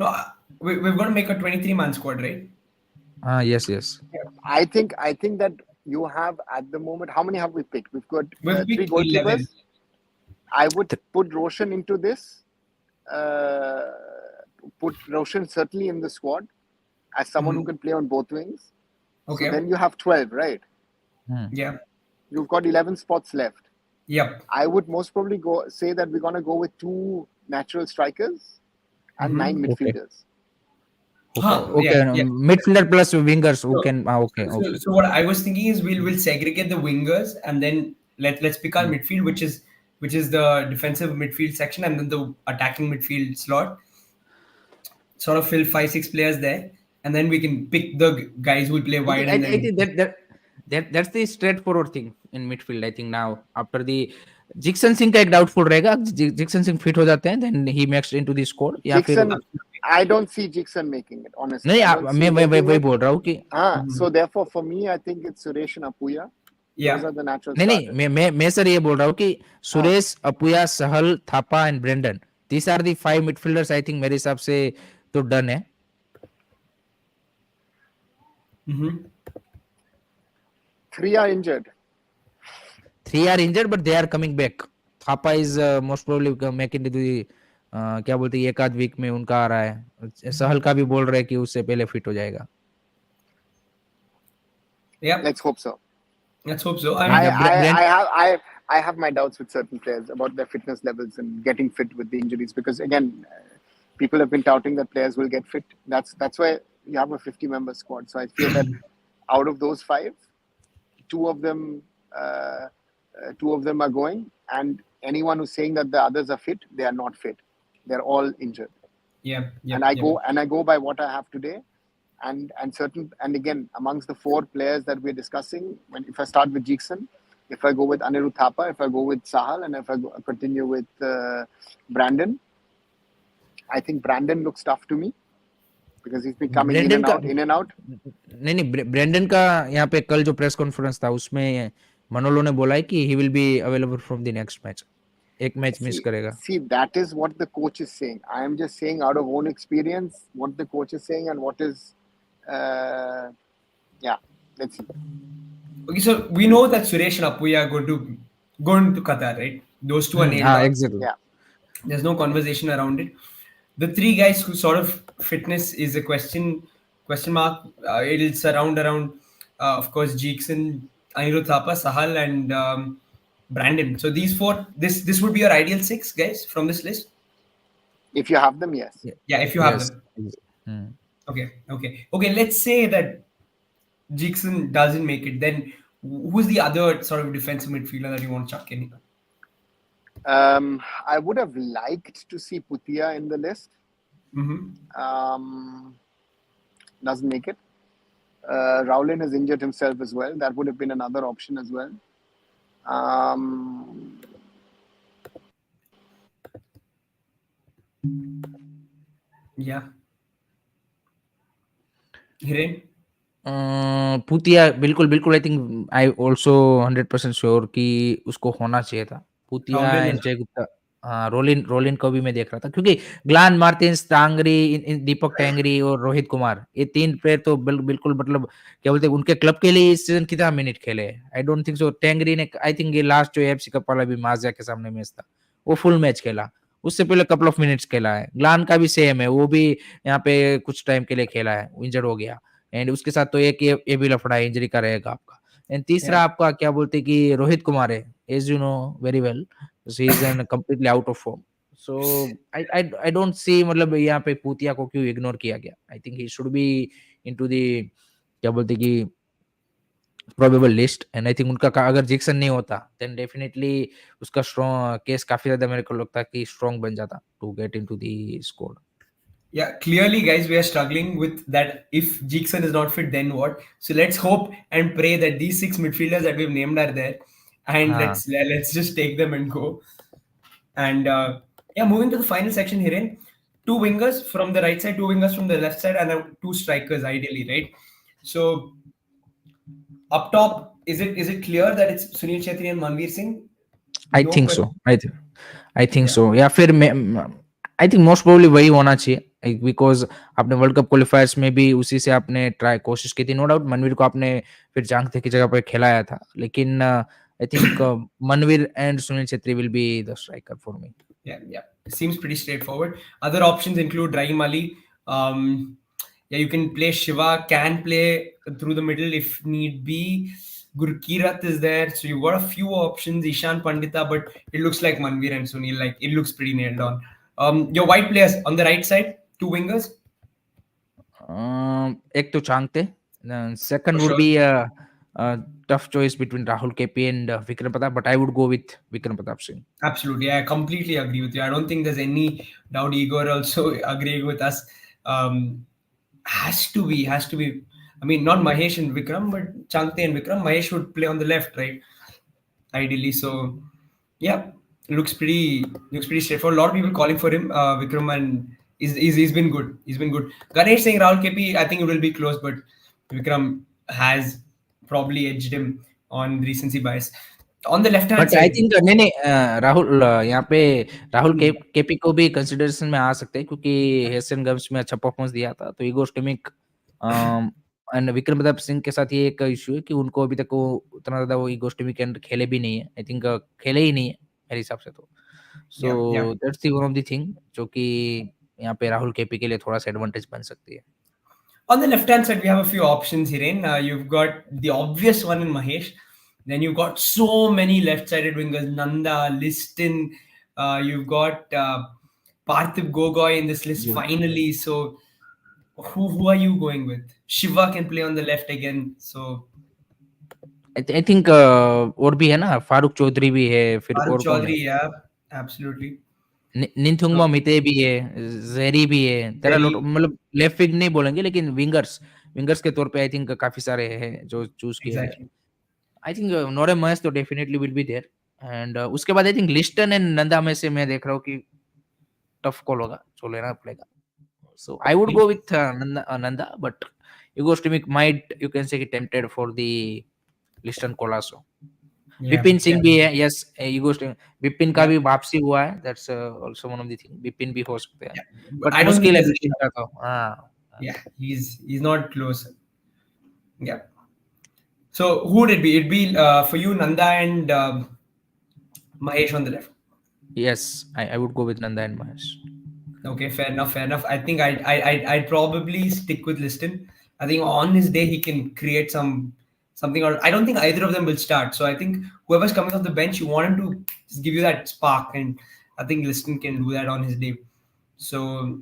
No, we've got to make a 23-man squad, right? Yes. I think that you have at the moment, how many have we picked? We've got 3 goalkeepers. I would put Roshan into this. Put Roshan certainly in the squad as someone who can play on both wings. Okay. So then you have 12, right? Yeah. You've got 11 spots left. Yep. I would most probably say that we're going to go with 2 natural strikers and 9 midfielders. Okay. Midfielder plus wingers who can. Okay. So what I was thinking is we'll segregate the wingers and then let's pick our midfield, which is the defensive midfield section, and then the attacking midfield slot. Sort of fill 5-6 players there, and then we can pick the guys who will play wide. I think that's the straightforward thing in midfield. I think now after the Jigson Singh का एक doubtful रहेगा. Jigson Singh fit हो जाते हैं, then he makes into the squad. I don't see Jigson making it, honestly. नहीं, मैं वही बोल रहा हूँ कि so therefore for me I think it's Suresh and Apuya. Yeah. Those are the natural नहीं, मैं सर ये बोल रहा हूँ कि सुरेश, अपुया, सहल, Thapa and Brendan, these are the 5 midfielders. I think मेरे हिसाब से तो डन है. 3 are injured. 3 are injured, but they are coming back. Thapa is most probably making into the क्या बोलते हैं, एक आध वीक में उनका आ रहा है. सहल का भी बोल रहे हैं कि उससे पहले फिट हो जाएगा. Yeah. Let's hope so. Let's hope so. I have my doubts with certain players about their fitness levels and getting fit with the injuries because again, people have been touting that players will get fit. That's why you have a 50-member squad. So I feel that out of those five, two of them, uh, two of them are going, and anyone who's saying that the others are fit, they are not fit. They're all injured. Yeah, And yep, I yep. go by what I have today, and again amongst the four players that we're discussing, if I start with Jackson, if I go with Anirudh Thapa, if I go with Sahal, and if I continue with Brandon, I think Brandon looks tough to me because he's been coming Brendan का in and out. नहीं, Brendan का यहाँ पे कल जो press conference था उसमें मनोलो ने बोला है कि ही will be available from the next match, एक मैच मिस करेगा. See, that is what the coach is saying. I am just saying out of own experience what the coach is saying and what is, yeah. Let's see. Okay, so we know that Suresh and Apuya are going to Qatar, right? Those two are nailed हाँ on. Exactly. Yeah. There's no conversation around it. The three guys who sort of fitness is a question mark. It'll surround around, of course, Jeekson, Anirudh Thapa, Sahal, and Brandon. So these four, this would be your ideal six guys from this list. If you have them, yes. Yeah, if you have Yes. them. Okay. Let's say that Jeekson doesn't make it. Then who's the other sort of defensive midfielder that you want to chuck in? I would have liked to see Putia in the list. Mm-hmm. Doesn't make it. Rowlin has injured himself as well. That would have been another option as well. Yeah. Hiren? पुतिया बिल्कुल बिल्कुल. I think I also 100% sure कि उसको होना चाहिए था पुतिया Rowlin and as जय गुप्ता. हाँ, रोलिन को भी मैं देख रहा था क्योंकि ग्लान मार्टिन्स, टांगरी, दीपक टैंगरी और रोहित कुमार, ये तीन प्लेयर तो बिल्कुल मतलब क्या बोलते हैं, उनके क्लब के लिए इस सीजन कितना मिनट खेले. आई डोंट थिंक सो. टैंगरी ने आई थिंक ये लास्ट जो एफसी कप वाला भी माजिया के सामने मैच था वो फुल मैच खेला. उससे पहले कपल ऑफ मिनट्स खेला है. ग्लान का भी सेम है, वो भी यहाँ पे कुछ टाइम के लिए खेला है, इंजर्ड हो गया. एंड उसके साथ तो एक ये भी लफड़ा है, इंजरी का रहेगा आपका. एंड तीसरा आपका क्या बोलते हैं कि रोहित कुमार है, as you know very well, he is an completely out of form. So I don't see मतलब यहाँ पे पूतिया को क्यों इग्नोर किया गया. I think he should be into the क्या बोलते हैं कि probable list. And I think उनका अगर जिक्सन नहीं होता देन डेफिनेटली उसका स्ट्रॉन्ग केस काफी ज्यादा मेरे को लगता है कि स्ट्रॉन्ग बन जाता to get into the squad. Yeah, clearly, guys, we are struggling with that. If Jeekson is not fit, then what? So let's hope and pray that these six midfielders that we've named are there, and हाँ. let's just take them and go. And yeah, moving to the final section here, in two wingers from the right side, two wingers from the left side, and two strikers, ideally, right? So up top, is it clear that it's Sunil Chhetri and Manveer Singh? I No think so. question. I think Yeah. सो. या फिर I think most probably वही होना चाहिए because आपने world cup क्वालिफायर्स में भी उसी से आपने ट्राई कोशिश की थी. नो डाउट मनवीर को आपने फिर जांगते की जगह पर खिलाया था, लेकिन I think Manvir and Sunil Chhetri will be the striker for me. Yeah. It seems pretty straightforward. Other options include Rahim Ali. Yeah, you can play Shiva, can play through the middle if need be. Gurkirat is there, so you've got a few options. Ishan Pandita, but it looks like Manveer and Sunil. Like it looks pretty nailed on. Your white players on the right side, two wingers. एक तो Chhangte, second For would sure. be a tough choice between Rahul KP and Vikram Pratap, but I would go with Vikram Pratap Singh. Absolutely, I completely agree with you. I don't think there's any doubt. Igor also agreeing with us. Has to be. I mean, not Mahesh and Vikram, but Changte and Vikram. Mahesh would play on the left, right? Ideally, so yeah, looks pretty straightforward. A lot of people calling for him, Vikram, and he's been good. Ganesh saying Rahul KP. I think it will be close, but Vikram has probably edged him on recency bias. On the left hand but side, I think नहीं राहुल यहाँ पे Rahul KP को भी consideration में आ सकते हैं क्योंकि हेसन games में अच्छा परफॉर्मेंस दिया था. तो ईगो स्टिमिक एंड विक्रम प्रताप सिंह के साथ ये एक इशू है कि उनको अभी तक वो उतना ज्यादा वो ईगो स्टिमिक के अंदर खेले भी नहीं है. आई थिंक खेले ही नहीं है मेरे हिसाब से. तो so that's the one of the thing जो कि यहाँ पे राहुल केपी के लिए थोड़ा सा एडवांटेज बन सकती है. on the left hand side, we have a few options here. You've got the obvious one in Mahesh. Then you've got so many left-sided wingers: Nanda, Liston. You've got Parthiv Gogoi in this list finally. So who are you going with? Shiva can play on the left again. So I think और भी है ना, फारूक चौधरी भी है, फिर Farooq और कौन है? Chaudhary, yeah, absolutely. निंथुंगमा So मिते भी है, ज़ेरी भी है, देयर आर लॉट, very मतलब लेफ्ट विंग नहीं बोलेंगे लेकिन विंगर्स विंगर्स के तौर पे आई थिंक काफ़ी सारे हैं जो चूज़ किए गए। exactly. I think Naorem Mahesh तो definitely will be there, and उसके बाद I think Liston and Nanda में से मैं देख रहा हूँ कि टफ कॉल होगा, जो लेना पड़ेगा। So I would go with Nanda, but Igor Stimik might, you can say, tempted for the Liston call also. Yeah, Vipin yeah, Singh भी है, यस ईगो विपिन का yeah, भी वापसी हुआ है, that's also one of the thing, Vipin भी हो सकते हैं, yeah. But but I don't think मुश्किल है he's a विपिन shot. का तो। हाँ, Yeah, he's not close. Yeah. So who would it be? It'd be for you, Nanda and Mahesh on the left. Yes, I would go with Nanda and Mahesh. Okay, fair enough, fair enough. I think I'd probably stick with Liston. I think on his day he can create something. Or I don't think either of them will start. So I think whoever's coming off the bench, you want him to just give you that spark, and I think Liston can do that on his day. So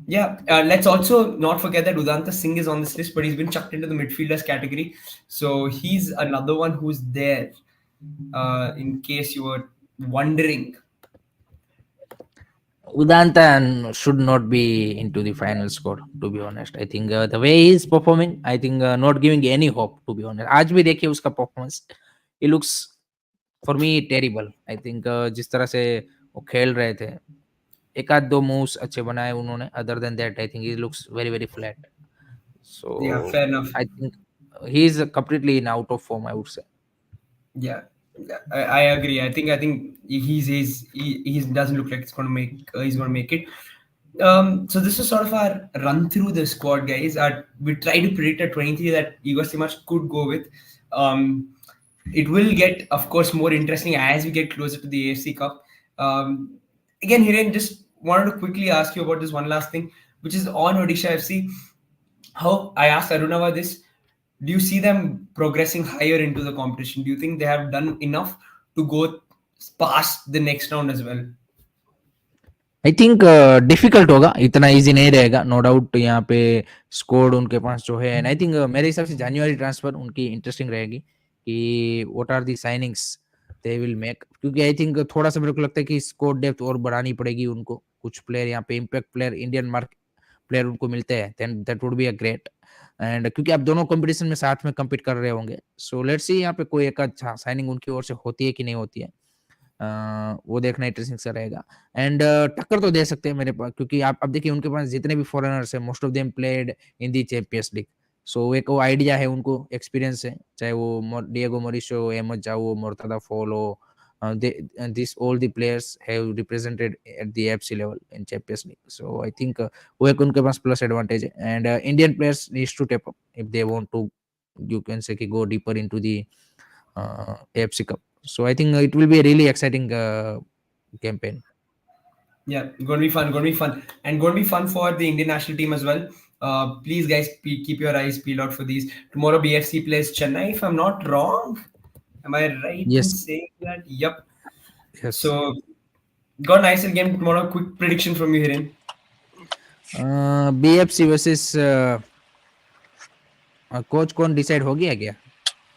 yeah, let's also not forget that Udanta Singh is on this list, but he's been chucked into the midfielders category. So he's another one who's there. In case you were wondering. Udantan should not be into the final score, to be honest. I think the way he is performing, I think not giving any hope, to be honest. आज भी देखिए उसका performance, he looks for me terrible. I think जिस तरह से वो खेल रहे थे, एक आध दो मूव्स अच्छे बनाए उन्होंने, other than that I think he looks very very flat, so Yeah, fair enough. I think he is completely in out of form, I would से। Yeah, yeah, I agree. I think he doesn't look like it's going to make he's going to make it. So this is sort of our run through the squad, guys. We try to predict a 23 that Igor Stimac could go with. Um, it will get, of course, more interesting as we get closer to the AFC Cup. Again, Hiren, just wanted to quickly ask you about this one last thing, which is on Odisha FC. How I asked Aruna about this. Do you see them progressing higher into the competition? Do you think they have done enough to go past the next round as well? I think difficult होगा, इतना easy नहीं रहेगा, no doubt. यहाँ पे score उनके पास जो है, and I think मेरे हिसाब से जनवरी ट्रांसफर उनकी इंटरेस्टिंग रहेगी कि what are the signings they will make, क्योंकि आई थिंक थोड़ा सा मेरे को लगता है कि स्कोर डेप्थ और बढ़ानी पड़ेगी उनको। कुछ प्लेयर यहाँ पे impact player, Indian mark player उनको मिलते हैं, then that would be a great. And क्योंकि आप दोनों कंपटीशन में साथ में compete कर रहे होंगे, सो लेट्स सी यहाँ पे कोई एक अच्छा साइनिंग उनकी ओर से होती है कि नहीं होती है, वो देखना इंटरेस्टिंग सा रहेगा। एंड टक्कर तो दे सकते हैं मेरे पास, क्योंकि आप अब देखिए उनके पास जितने भी फॉरेनर्स हैं, most of them played in the champions league, so एक वो आइडिया है उनको, एक्सपीरियंस है, चाहे वो डिएगो मोरिशो, अहमद जाओ, मुर्तदा follow, this all the players have represented at the AFC level in Champions League, so I think वो एक उनके पास प्लस एडवांटेज है। And Indian players needs to step up if they want to, you can say, कि go deeper into the AFC Cup. So I think it will be a really exciting campaign. Yeah, going to be fun, going to be fun, and going to be fun for the Indian national team as well. Please, guys, keep your eyes peeled out for these. Tomorrow, BFC plays Chennai, if I'm not wrong. Am I right in Yes, saying that? Yep. yes. So, got an ISL game tomorrow. Quick prediction from you, Hiren. BFC versus coach कौन decide हो गया क्या?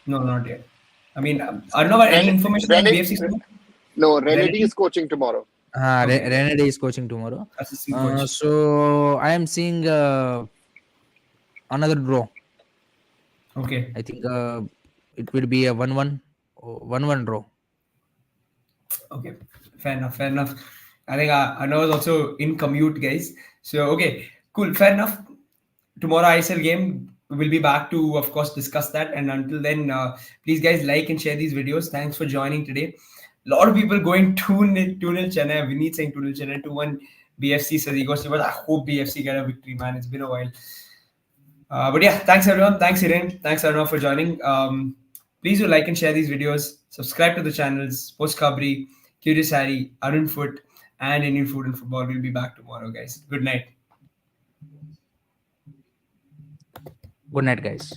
No, not yet. I mean, I don't know about any information on BFC tomorrow. No, Renedy Renedy? is coaching tomorrow. हाँ, Okay. Renedy is coaching tomorrow. Assistant coach. So I am seeing another draw. Okay. I think it will be a 1-1 draw. Okay, fair enough, fair enough. I think I know was also in commute, guys. So okay, cool, fair enough. Tomorrow ISL game, we'll be back to, of course, discuss that. And until then, please, guys, like and share these videos. Thanks for joining today. A lot of people going 2-0 Chennai. Vineet saying 2-0 Chennai, 2-1 BFC. Says he goes, but I hope BFC get a victory, man. It's been a while. But yeah, thanks everyone. Thanks Hiren. Thanks everyone for joining. Please do like and share these videos. Subscribe to the channels. Post Kabri, Curious Harry, Arun Foot, and Indian Food and Football. We'll be back tomorrow, guys. Good night. Good night, guys.